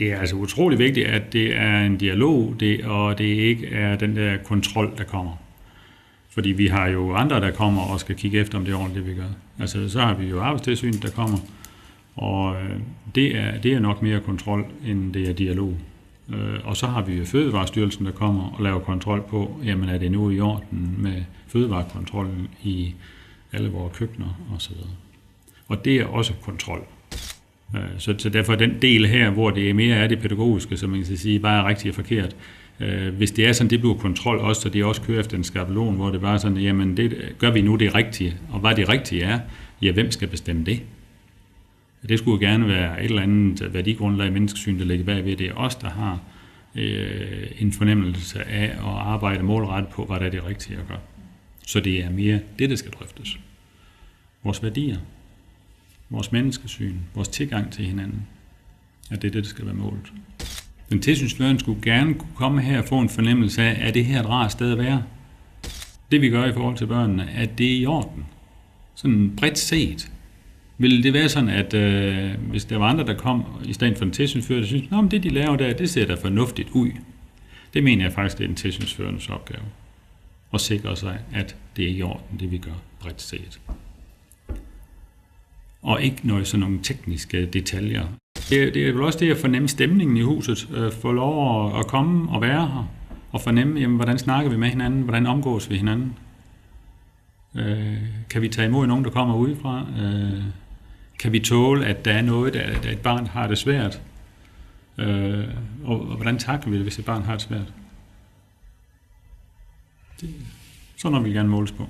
Det er altså utrolig vigtigt, at det er en dialog, og det ikke er den der kontrol, der kommer. Fordi vi har jo andre, der kommer og skal kigge efter, om det er ordentligt, det vi gør. Altså, så har vi jo Arbejdstilsynet, der kommer, og det er nok mere kontrol, end det er dialog. Og så har vi jo Fødevarestyrelsen, der kommer og laver kontrol på, jamen er det nu i orden med fødevarekontrollen i alle vores køkkener osv. Og det er også kontrol. Så derfor den del her, hvor det er mere af det pædagogiske, som man kan sige, bare er rigtig og forkert. Hvis det er sådan, det bliver kontrol også, så det også kører efter en skabelon, hvor det bare er sådan, jamen det, gør vi nu det rigtige, og hvad det rigtige er, ja, hvem skal bestemme det? Det skulle gerne være et eller andet værdigrundlag i menneskesyn, der ligger bagved. Det er os, der har en fornemmelse af at arbejde målrettet på, hvad der er det rigtige at gøre. Så det er mere det, der skal drøftes. Vores værdier, vores menneskesyn, vores tilgang til hinanden, er det, der skal være målet. Den tilsynsførende skulle gerne kunne komme her og få en fornemmelse af, at det her et rart sted at være. Det vi gør i forhold til børnene, at det er i orden. Sådan bredt set. Vil det være sådan, at hvis der var andre, der kom i stedet for en tilsynsfører, der synes, at det de laver der, det ser da fornuftigt ud. Det mener jeg faktisk, det er en tilsynsførendes opgave. At sikre sig, at det er i orden, det vi gør bredt set. Og ikke sådan nogle tekniske detaljer. Det er vel også det at fornemme stemningen i huset, få lov at komme og være her, og fornemme, jamen, hvordan snakker vi med hinanden, hvordan omgås vi hinanden. Kan vi tage imod nogen, der kommer udefra? Kan vi tåle, at der er noget, at et barn har det svært? Og hvordan takler vi det, hvis et barn har det svært? Sådan vil vi gerne måles på.